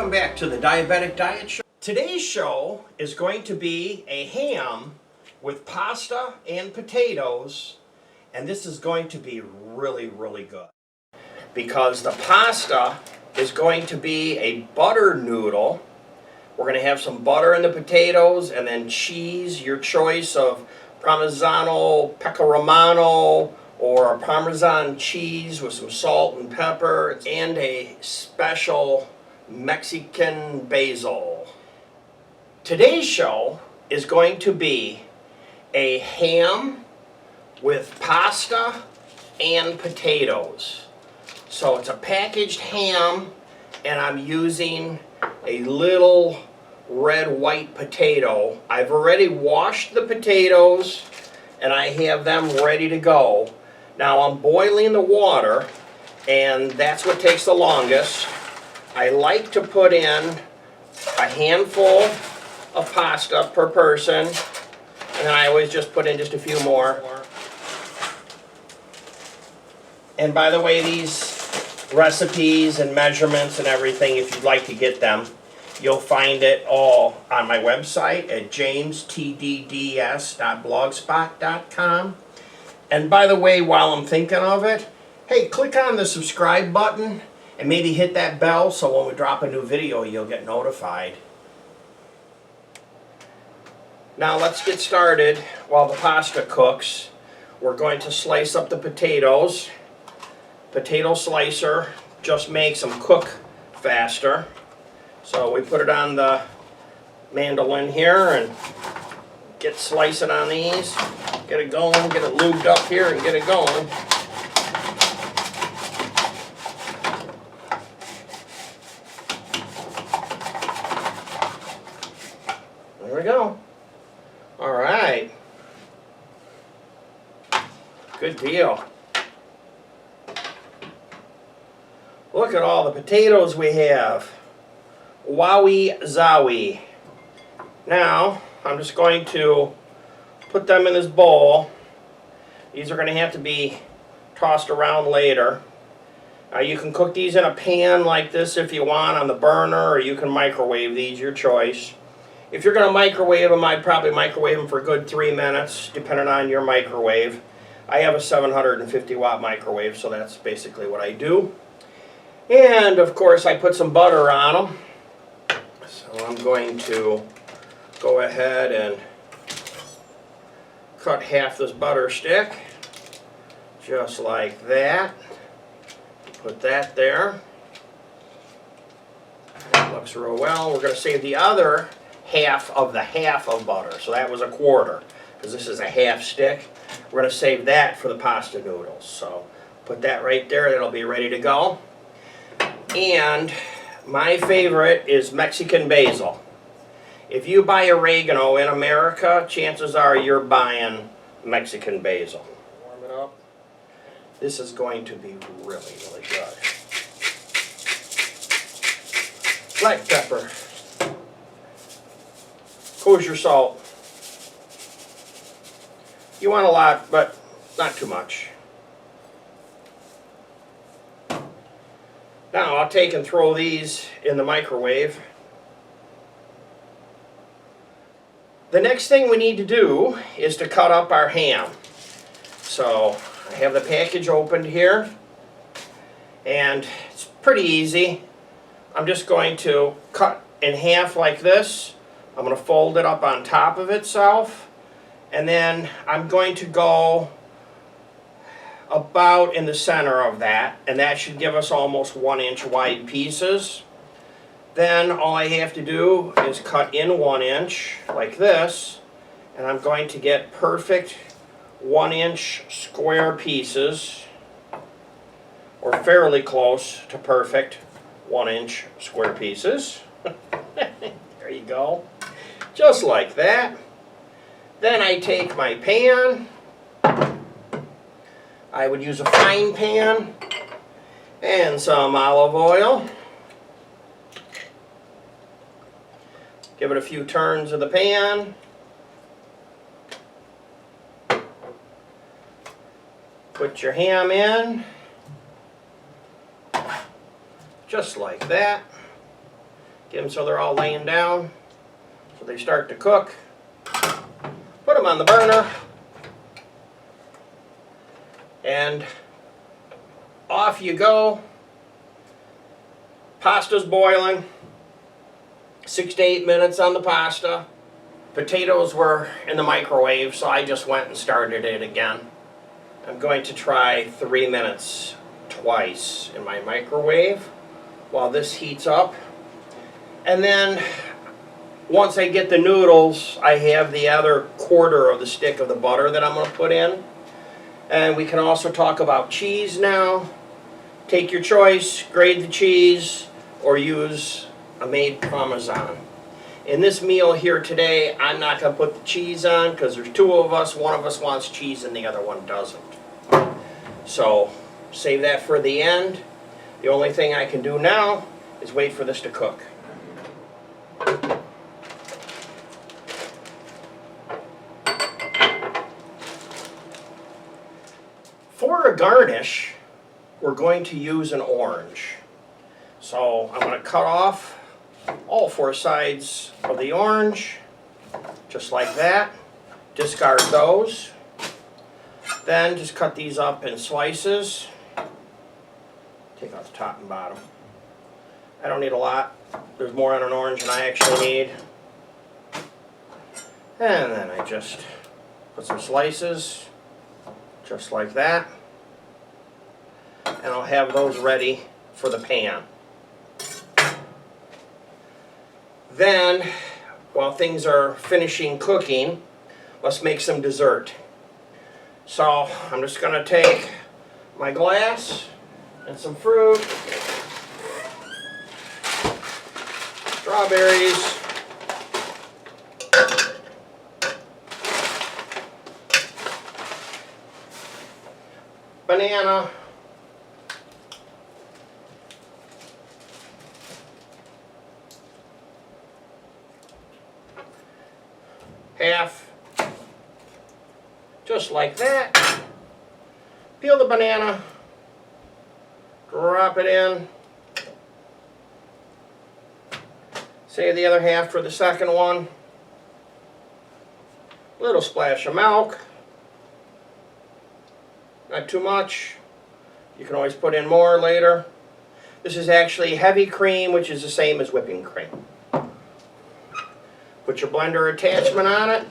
Welcome back to the Diabetic Diet Show. Today's show is going to be a ham with pasta and potatoes, and this is going to be really, really good. Because the pasta is going to be a butter noodle. We're going to have some butter in the potatoes and then cheese, your choice of Parmesan, Romano, or a Parmesan cheese with some salt and pepper, and a special Mexican basil. Today's show is going to be a ham with pasta and potatoes. So it's a packaged ham, and I'm using a little red-white potato. I've already washed the potatoes, and I have them ready to go. Now I'm boiling the water, and that's what takes the longest. I like to put in a handful of pasta per person, and then I always just put in just a few more. And by the way, these recipes and measurements and everything, if you'd like to get them, you'll find it all on my website at jamestdds.blogspot.com. And by the way, while I'm thinking of it, hey, click on the subscribe button and maybe hit that bell so when we drop a new video, you'll get notified. Now let's get started. While the pasta cooks, we're going to slice up the potatoes. Potato slicer just makes them cook faster. So we put it on the mandolin here and get slicing on these. Get it going, get it lubed up here and get it going. There we go. All right. Good deal. Look at all the potatoes we have. Wowie zowie. Now, I'm just going to put them in this bowl. These are going to have to be tossed around later. You can cook these in a pan like this if you want on the burner, or you can microwave these, your choice. If you're going to microwave them, I'd probably microwave them for a good 3 minutes, depending on your microwave. I have a 750 watt microwave, so that's basically what I do. And of course I put some butter on them. So I'm going to go ahead and cut half this butter stick, just like that. Put that there. That looks real well. We're going to save the other half of butter. So that was a quarter, because this is a half stick. We're going to save that for the pasta noodles. So put that right there. That'll be ready to go. And my favorite is Mexican basil. If you buy oregano in America, chances are you're buying Mexican basil. Warm it up. This is going to be really, really good. Black pepper. Kosher salt. You want a lot, but not too much. Now I'll take and throw these in the microwave. The next thing we need to do is to cut up our ham. So I have the package opened here, and it's pretty easy. I'm just going to cut in half like this. I'm going to fold it up on top of itself, and then I'm going to go about in the center of that, and that should give us almost 1 inch wide pieces. Then all I have to do is cut in 1 inch like this, and I'm going to get perfect 1 inch square pieces, or fairly close to perfect 1 inch square pieces. There you go, just like that. Then I take my pan. I would use a frying pan and some olive oil. Give it a few turns of the pan. Put your ham in, just like that. Get them so they're all laying down. So they start to cook. Put them on the burner. And off you go. Pasta's boiling. 6 to 8 minutes on the pasta. Potatoes were in the microwave, so I just went and started it again. I'm going to try 3 minutes twice in my microwave while this heats up. And then once I get the noodles, I have the other quarter of the stick of the butter that I'm going to put in. And we can also talk about cheese now. Take your choice, grate the cheese, or use a made Parmesan. In this meal here today, I'm not going to put the cheese on because there's two of us. One of us wants cheese and the other one doesn't. So save that for the end. The only thing I can do now is wait for this to cook. For a garnish, we're going to use an orange. So I'm going to cut off all 4 sides of the orange, just like that. Discard those. Then just cut these up in slices. Take out the top and bottom. I don't need a lot. There's more on an orange than I actually need. And then I just put some slices, just like that. And I'll have those ready for the pan. Then, while things are finishing cooking, let's make some dessert. So, I'm just going to take my glass and some fruit, strawberries, banana, half, just like that. Peel the banana, drop it in. Save the other half for the second one. Little splash of milk. Not too much. You can always put in more later. This is actually heavy cream, which is the same as whipping cream. Put your blender attachment on it.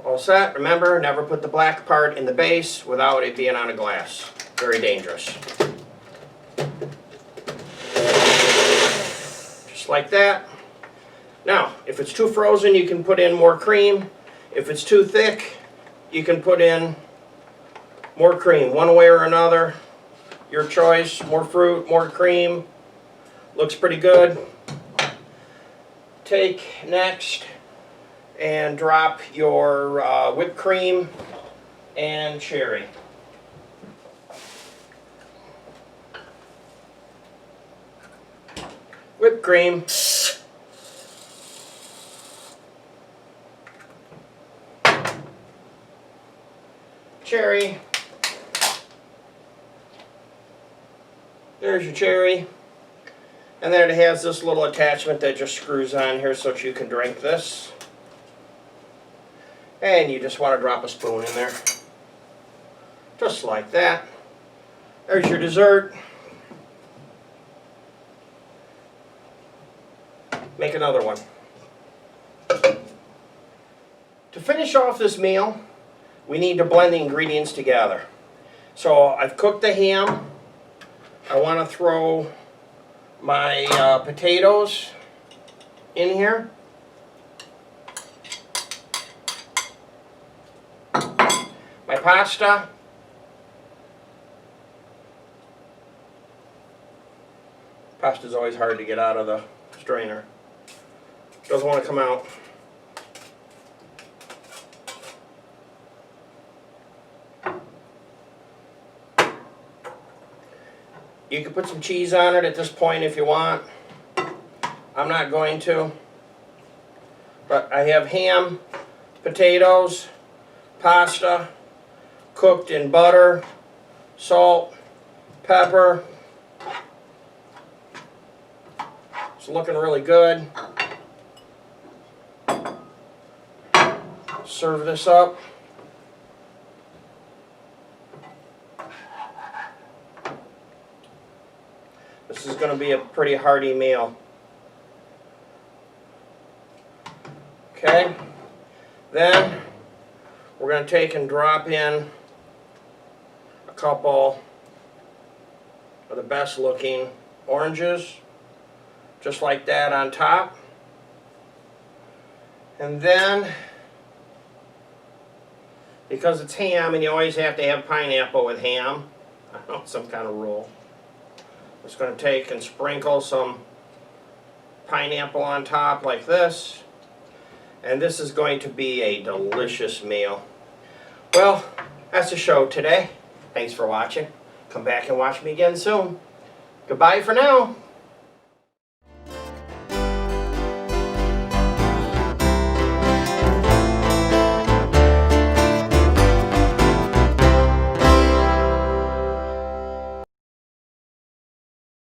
All set. Remember, never put the black part in the base without it being on a glass. Very dangerous. Just like that. Now, if it's too frozen, you can put in more cream. If it's too thick, you can put in more cream. One way or another, your choice. More fruit, more cream. Looks pretty good. Take next and drop your whipped cream and cherry. Whipped cream. Cherry. There's your cherry. And then it has this little attachment that just screws on here so that you can drink this. And you just want to drop a spoon in there. Just like that. There's your dessert. Make another one. To finish off this meal, we need to blend the ingredients together. So I've cooked the ham. I want to throw my potatoes in here. My pasta. Pasta's always hard to get out of the strainer. Doesn't want to come out. You can put some cheese on it at this point if you want. I'm not going to. But I have ham, potatoes, pasta, cooked in butter, salt, pepper, looking really good. Serve this up. This is going to be a pretty hearty meal. Okay, then we're going to take and drop in a couple of the best looking oranges, just like that on top. And then, because it's ham and you always have to have pineapple with ham, I don't know, some kind of rule. I'm just going to take and sprinkle some pineapple on top like this. And this is going to be a delicious meal. Well, that's the show today. Thanks for watching. Come back and watch me again soon. Goodbye for now.